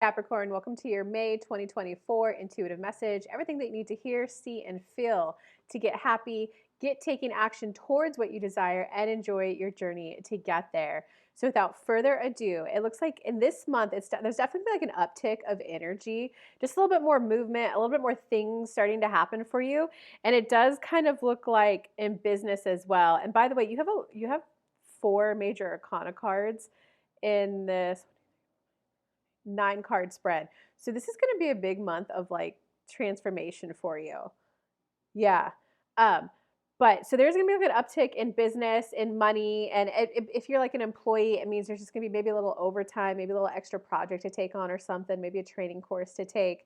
Capricorn, welcome to your May 2024 intuitive message. Everything that you need to hear, see, and feel to get happy, get taking action towards what you desire, and enjoy your journey to get there. So, without further ado, it looks like in this month, there's definitely like an uptick of energy, just a little bit more movement, a little bit more things starting to happen for you, and it does kind of look like in business as well. And by the way, you have four major arcana cards in this 9 card spread. So this is going to be a big month of like transformation for you. Yeah. Um, but so there's going to be like an uptick in business, in money. And if you're like an employee, it means there's just going to be maybe a little overtime, maybe a little extra project to take on or something, maybe a training course to take.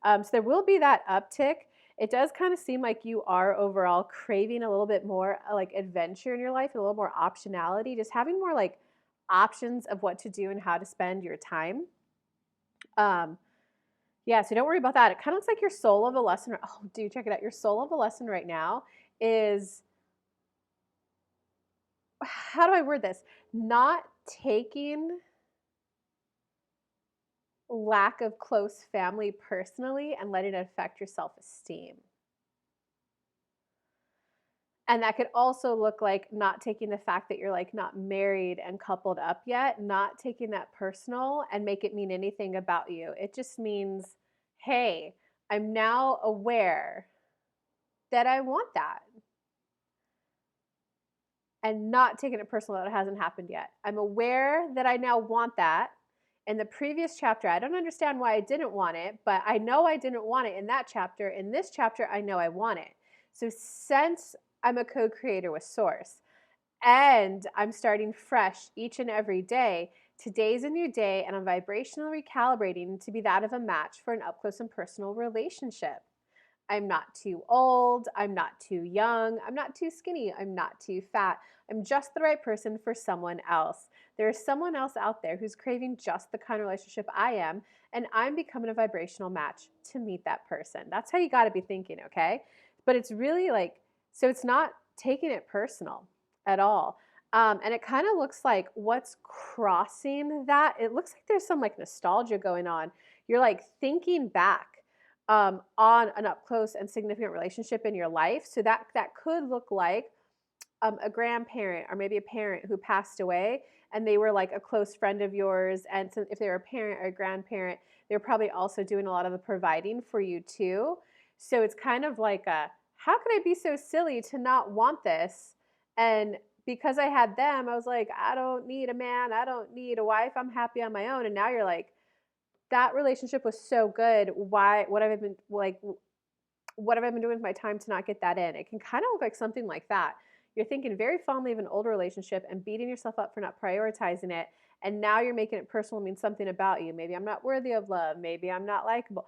So there will be that uptick. It does kind of seem like you are overall craving a little bit more like adventure in your life, and a little more optionality, just having more like options of what to do and how to spend your time. Um, yeah, so don't worry about that. It kind of looks like your soul of a lesson. Oh, dude, check it out. Your soul of a lesson right now is, how do I word this? Not taking lack of close family personally and letting it affect your self-esteem. And that could also look like not taking the fact that you're like not married and coupled up yet, not taking that personal and make it mean anything about you. It just means, hey, I'm now aware that I want that, and not taking it personal that it hasn't happened yet. I'm aware that I now want that. In the previous chapter, I don't understand why I didn't want it, but I know I didn't want it in that chapter. In this chapter, I know I want it. So since I'm a co-creator with Source and I'm starting fresh each and every day, today's a new day and I'm vibrationally recalibrating to be that of a match for an up close and personal relationship. I'm not too old. I'm not too young. I'm not too skinny. I'm not too fat. I'm just the right person for someone else. There is someone else out there who's craving just the kind of relationship I am, and I'm becoming a vibrational match to meet that person. That's how you got to be thinking, okay? But it's really like, so it's not taking it personal at all. And it kind of looks like what's crossing that, it looks like there's some like nostalgia going on. You're like thinking back on an up close and significant relationship in your life. So that could look like a grandparent or maybe a parent who passed away and they were like a close friend of yours. And so if they were a parent or a grandparent, they're probably also doing a lot of the providing for you too. So it's kind of like how could I be so silly to not want this? And because I had them, I was like, I don't need a man. I don't need a wife. I'm happy on my own. And now you're like, that relationship was so good. Why? What have I been like? What have I been doing with my time to not get that in? It can kind of look like something like that. You're thinking very fondly of an old relationship and beating yourself up for not prioritizing it. And now you're making it personal, mean something about you. Maybe I'm not worthy of love. Maybe I'm not likable.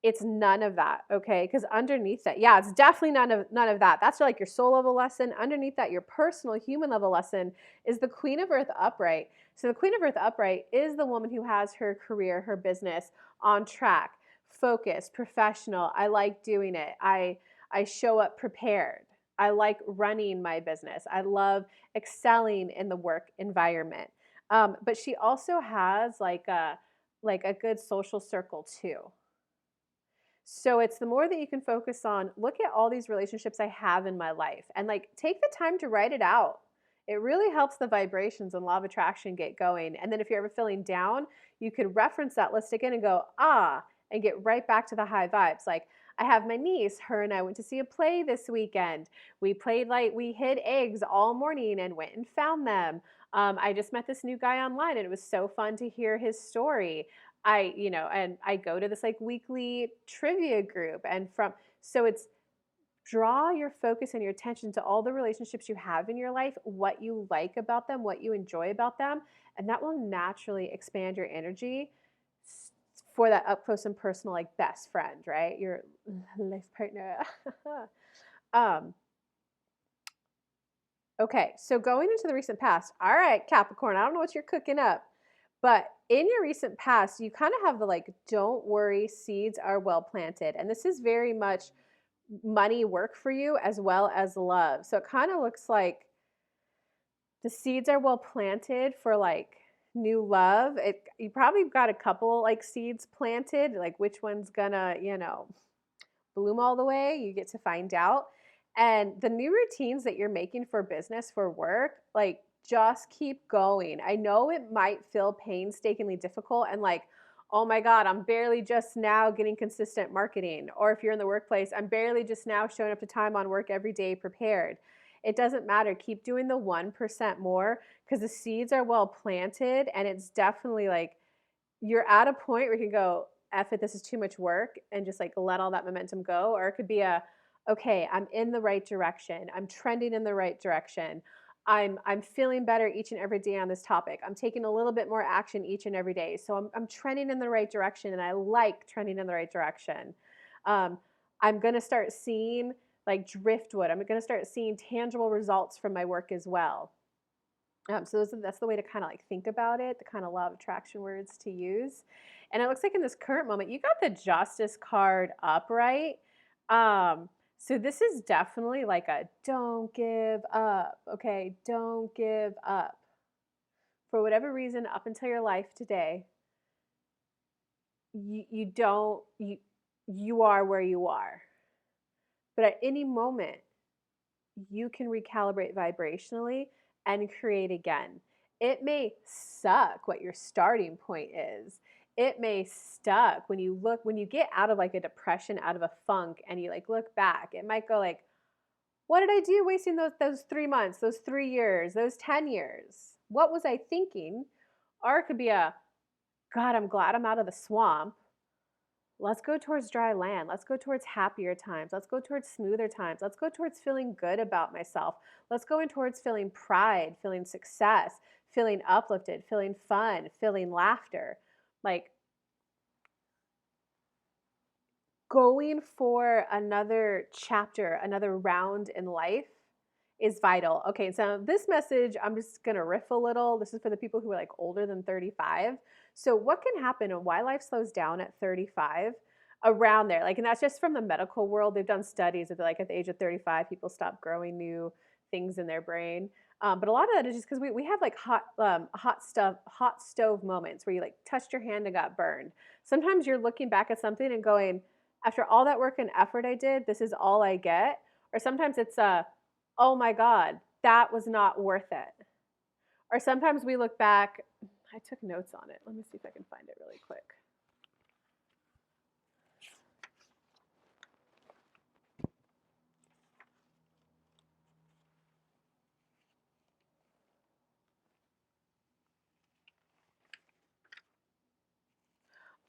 It's none of that, okay? Because underneath that, yeah, it's definitely none of that. That's like your soul level lesson. Underneath that, your personal human level lesson is the Queen of Earth upright. So the Queen of Earth upright is the woman who has her career, her business on track, focused, professional. I like doing it. I show up prepared. I like running my business. I love excelling in the work environment. But she also has like a good social circle too. So it's the more that you can focus on, look at all these relationships I have in my life and like take the time to write it out. It really helps the vibrations and law of attraction get going. And then if you're ever feeling down, you could reference that list again and go, and get right back to the high vibes. Like I have my niece, her and I went to see a play this weekend. We hid eggs all morning and went and found them. I just met this new guy online and it was so fun to hear his story. And I go to this like weekly trivia group so it's draw your focus and your attention to all the relationships you have in your life, what you like about them, what you enjoy about them, and that will naturally expand your energy for that up close and personal, like best friend, right? Your life partner. um, okay, so going into the recent past, all right, Capricorn, I don't know what you're cooking up. But in your recent past, you kind of have the like, don't worry, seeds are well planted. And this is very much money work for you as well as love. So it kind of looks like the seeds are well planted for like new love. You probably got a couple like seeds planted, like which one's gonna, bloom all the way. You get to find out. And the new routines that you're making for business, for work, like just keep going. I know it might feel painstakingly difficult and like, oh my God, I'm barely just now getting consistent marketing. Or if you're in the workplace, I'm barely just now showing up to time on work every day prepared. It doesn't matter. Keep doing the 1% more because the seeds are well planted and it's definitely like you're at a point where you can go, F it, this is too much work, and just like let all that momentum go. Or it could be okay, I'm in the right direction. I'm trending in the right direction. I'm feeling better each and every day on this topic. I'm taking a little bit more action each and every day. So I'm trending in the right direction and I like trending in the right direction. Um, I'm going to start seeing like driftwood. I'm going to start seeing tangible results from my work as well. So that's the way to kind of like think about it, the kind of law of attraction words to use. And it looks like in this current moment, you got the Justice card upright. So this is definitely like a don't give up, okay? Don't give up. For whatever reason, up until your life today, you are where you are. But at any moment, you can recalibrate vibrationally and create again. It may suck what your starting point is. It may suck when you get out of like a depression, out of a funk, and you like look back. It might go like, what did I do wasting those 3 months, those 3 years, those 10 years? What was I thinking? Or it could be God, I'm glad I'm out of the swamp. Let's go towards dry land. Let's go towards happier times. Let's go towards smoother times. Let's go towards feeling good about myself. Let's go in towards feeling pride, feeling success, feeling uplifted, feeling fun, feeling laughter. Like going for another chapter, another round in life is vital. Okay, so this message, I'm just gonna riff a little. This is for the people who are like older than 35. So what can happen and why life slows down at 35? Around there, like, and that's just from the medical world. They've done studies that like at the age of 35, people stop growing new things in their brain. But a lot of that is just because we have like hot stove moments where you like touched your hand and got burned. Sometimes you're looking back at something and going, after all that work and effort I did, this is all I get. Or sometimes it's oh my God, that was not worth it. Or sometimes we look back, I took notes on it. Let me see if I can find it really quick.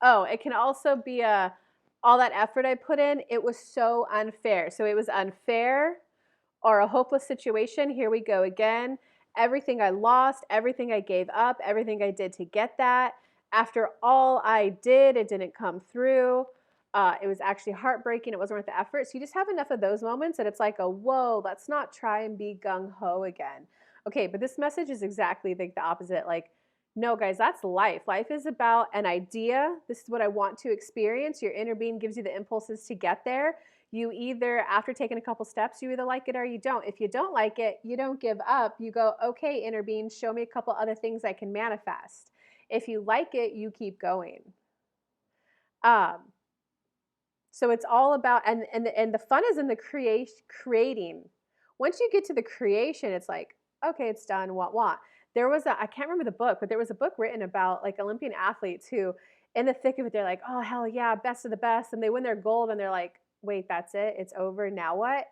Oh, it can also be all that effort I put in, it was so unfair. So it was unfair or a hopeless situation. Here we go again. Everything I lost, everything I gave up, everything I did to get that. After all I did, it didn't come through. It was actually heartbreaking. It wasn't worth the effort. So you just have enough of those moments that it's like whoa, let's not try and be gung-ho again. Okay, but this message is exactly like the opposite. Like, no, guys, that's life. Life is about an idea. This is what I want to experience. Your inner being gives you the impulses to get there. You either, after taking a couple steps, you either like it or you don't. If you don't like it, you don't give up. You go, okay, inner being, show me a couple other things I can manifest. If you like it, you keep going. Um, so it's all about, and the fun is in the creating. Once you get to the creation, it's like, okay, it's done. What? There was I can't remember the book, but there was a book written about like Olympian athletes who, in the thick of it, they're like, oh hell yeah, best of the best, and they win their gold, and they're like, wait, that's it, it's over. Now what?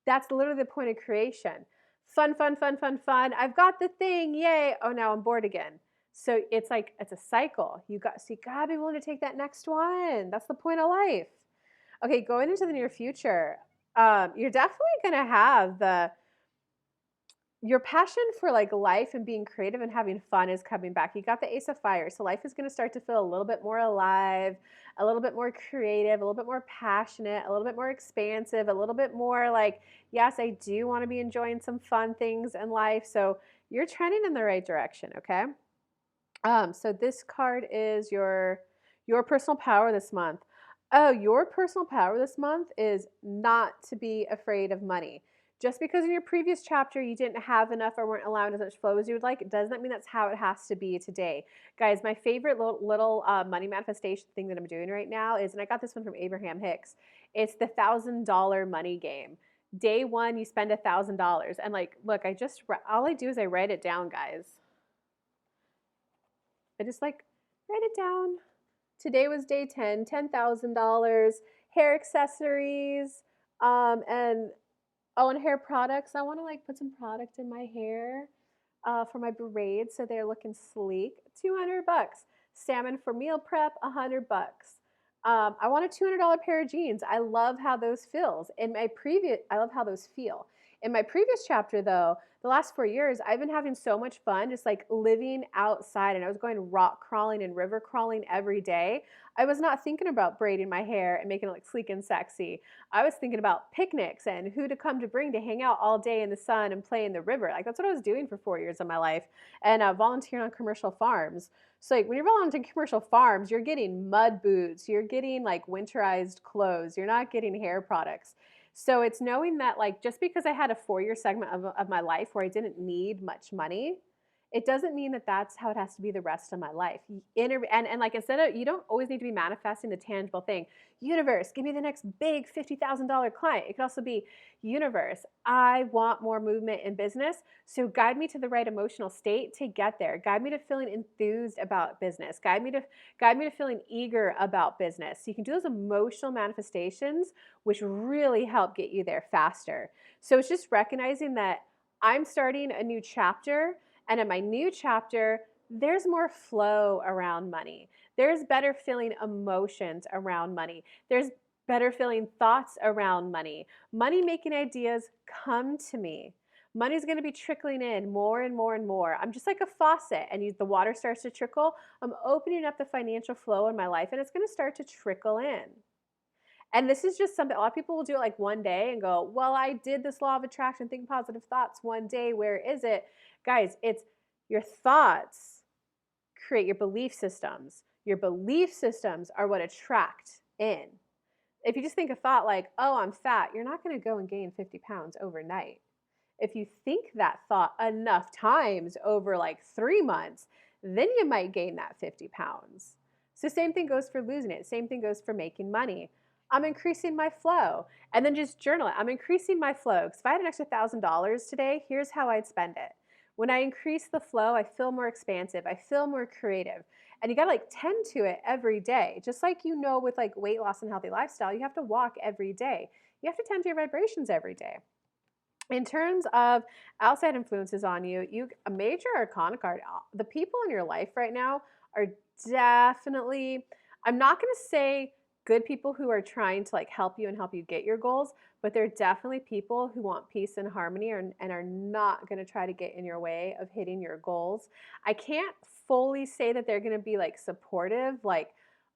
That's literally the point of creation. Fun, fun, fun, fun, fun. I've got the thing, yay! Oh, now I'm bored again. So it's like it's a cycle. You gotta be willing to take that next one. That's the point of life. Okay, going into the near future, you're definitely gonna have your passion for like life and being creative and having fun is coming back. You got the Ace of Fire, so life is gonna start to feel a little bit more alive, a little bit more creative, a little bit more passionate, a little bit more expansive, a little bit more like, yes, I do want to be enjoying some fun things in life. So you're trending in the right direction, okay? So this card is your personal power this month. Oh, your personal power this month is not to be afraid of money. Just because in your previous chapter you didn't have enough or weren't allowing as much flow as you would like, it doesn't mean that's how it has to be today. Guys, my favorite little money manifestation thing that I'm doing right now is, and I got this one from Abraham Hicks, it's the $1,000 money game. Day one, you spend $1,000. And like, look, all I do is I write it down, guys. I just like write it down. Today was day 10, $10,000, hair accessories, and oh, and hair products. I want to like put some product in my hair for my braids so they're looking sleek. $200. Salmon for meal prep, $100. I want a $200 pair of jeans. I love how those feels. I love how those feel. In my previous chapter, though, the last 4 years, I've been having so much fun just like living outside, and I was going rock crawling and river crawling every day. I was not thinking about braiding my hair and making it look sleek and sexy. I was thinking about picnics and who to come to bring to hang out all day in the sun and play in the river. Like that's what I was doing for 4 years of my life, and volunteering on commercial farms. So like when you're volunteering on commercial farms, you're getting mud boots, you're getting like winterized clothes, you're not getting hair products. So it's knowing that like just because I had a 4-year segment of my life where I didn't need much money, it doesn't mean that that's how it has to be the rest of my life. And like instead of, you don't always need to be manifesting the tangible thing. Universe, give me the next big $50,000 client. It could also be, universe, I want more movement in business, so guide me to the right emotional state to get there. Guide me to feeling enthused about business. Guide me to feeling eager about business. So you can do those emotional manifestations, which really help get you there faster. So it's just recognizing that I'm starting a new chapter, and in my new chapter, there's more flow around money. There's better feeling emotions around money. There's better feeling thoughts around money. Money making ideas come to me. Money's going to be trickling in more and more and more. I'm just like a faucet, and the water starts to trickle. I'm opening up the financial flow in my life, and it's going to start to trickle in. And this is just something, a lot of people will do it like one day and go, well, I did this law of attraction, think positive thoughts one day. Where is it? Guys, it's your thoughts create your belief systems. Your belief systems are what attract in. If you just think a thought like, oh, I'm fat, you're not going to go and gain 50 pounds overnight. If you think that thought enough times over like 3 months, then you might gain that 50 pounds. So same thing goes for losing it. Same thing goes for making money. I'm increasing my flow. And then just journal it. I'm increasing my flow. Because if I had an extra $1,000 today, here's how I'd spend it. When I increase the flow, I feel more expansive. I feel more creative. And you got to like tend to it every day. Just like you know with like weight loss and healthy lifestyle, you have to walk every day. You have to tend to your vibrations every day. In terms of outside influences on you, a major arcana card, the people in your life right now are definitely, I'm not going to say good people who are trying to like help you and help you get your goals, but they're definitely people who want peace and harmony and are not going to try to get in your way of hitting your goals. I can't fully say that they're going to be like supportive, like,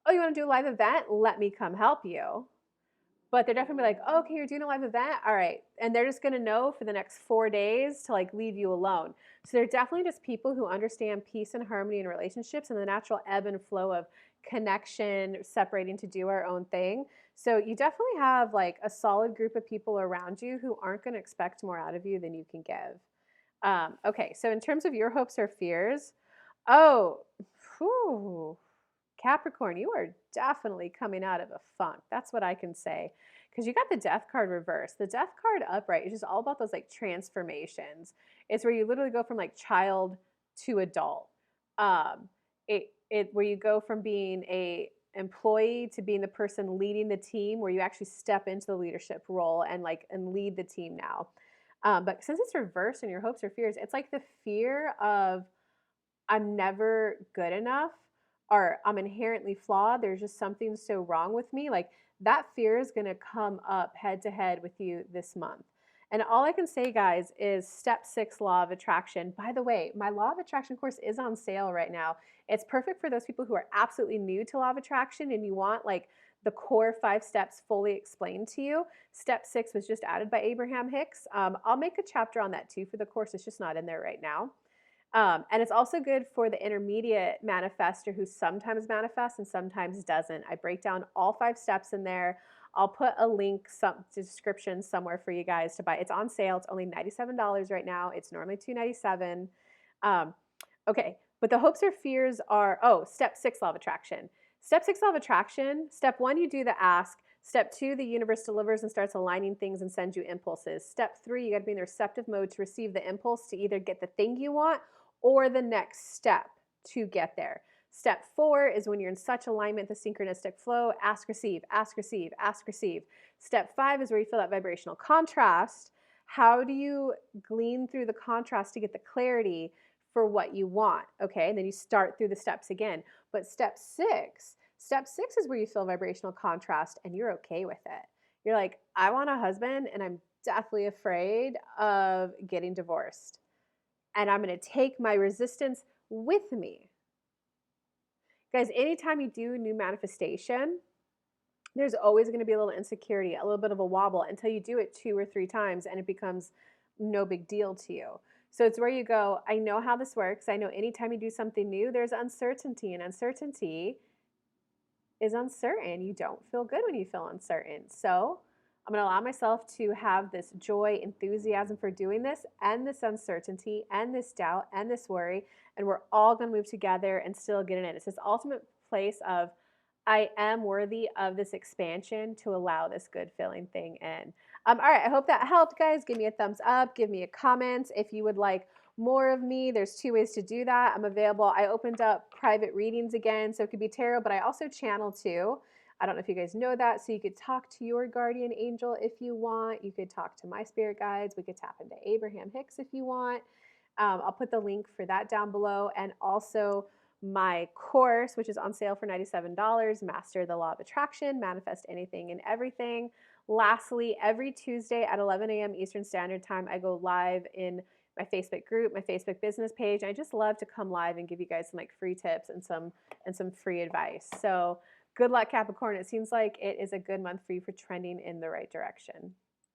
oh, you want to do a live event? Let me come help you. But they're definitely like, oh, okay, you're doing a live event? All right. And they're just going to know for the next 4 days to like leave you alone. So they're definitely just people who understand peace and harmony in relationships and the natural ebb and flow of connection, separating to do our own thing. So you definitely have like a solid group of people around you who aren't going to expect more out of you than you can give. Okay, so in terms of your hopes or fears, whew, Capricorn, you are definitely coming out of a funk. That's what I can say. Because you got the death card reversed. The death card upright is just all about those like transformations. It's where you literally go from like child to adult. Where you go from being a employee to being the person leading the team, where you actually step into the leadership role and lead the team now. But since it's reversed in your hopes or fears, it's like the fear of I'm never good enough, or I'm inherently flawed. There's just something so wrong with me. Like that fear is going to come up head to head with you this month. And all I can say, guys, is step 6 law of attraction. By the way, my law of attraction course is on sale right now. It's perfect for those people who are absolutely new to law of attraction and you want like the core 5 steps fully explained to you. Step 6 was just added by Abraham Hicks. I'll make a chapter on that too for the course. It's just not in there right now. And it's also good for the intermediate manifester who sometimes manifests and sometimes doesn't. I break down all 5 steps in there. I'll put a link, some description somewhere for you guys to buy. It's on sale. It's only $97 right now. It's normally $297. Okay, but the hopes or fears are, step 6, law of attraction. Step 6, law of attraction. Step 1, you do the ask. Step 2, the universe delivers and starts aligning things and sends you impulses. Step 3, you got to be in the receptive mode to receive the impulse to either get the thing you want or the next step to get there. Step 4 is when you're in such alignment, the synchronistic flow, ask, receive, ask, receive, ask, receive. Step 5 is where you feel that vibrational contrast. How do you glean through the contrast to get the clarity for what you want? Okay, and then you start through the steps again. But step 6 is where you feel vibrational contrast and you're okay with it. You're like, I want a husband and I'm deathly afraid of getting divorced. And I'm going to take my resistance with me. Guys, anytime you do new manifestation, there's always going to be a little insecurity, a little bit of a wobble until you do it 2 or 3 times and it becomes no big deal to you. So it's where you go, I know how this works. I know anytime you do something new, there's uncertainty, and uncertainty is uncertain. You don't feel good when you feel uncertain. So I'm going to allow myself to have this joy, enthusiasm for doing this, and this uncertainty, and this doubt, and this worry, and we're all going to move together and still get in it. It's this ultimate place of, I am worthy of this expansion to allow this good feeling thing in. All right, I hope that helped, guys. Give me a thumbs up. Give me a comment if you would like more of me. There's 2 ways to do that. I'm available. I opened up private readings again, so it could be tarot, but I also channel too. I don't know if you guys know that, so you could talk to your guardian angel if you want. You could talk to my spirit guides. We could tap into Abraham Hicks if you want. I'll put the link for that down below, and also my course, which is on sale for $97, Master the Law of Attraction, Manifest Anything and Everything. Lastly, every Tuesday at 11 a.m. Eastern Standard Time, I go live in my Facebook group, my Facebook business page. I just love to come live and give you guys some like free tips and some free advice. So good luck, Capricorn. It seems like it is a good month for you for trending in the right direction.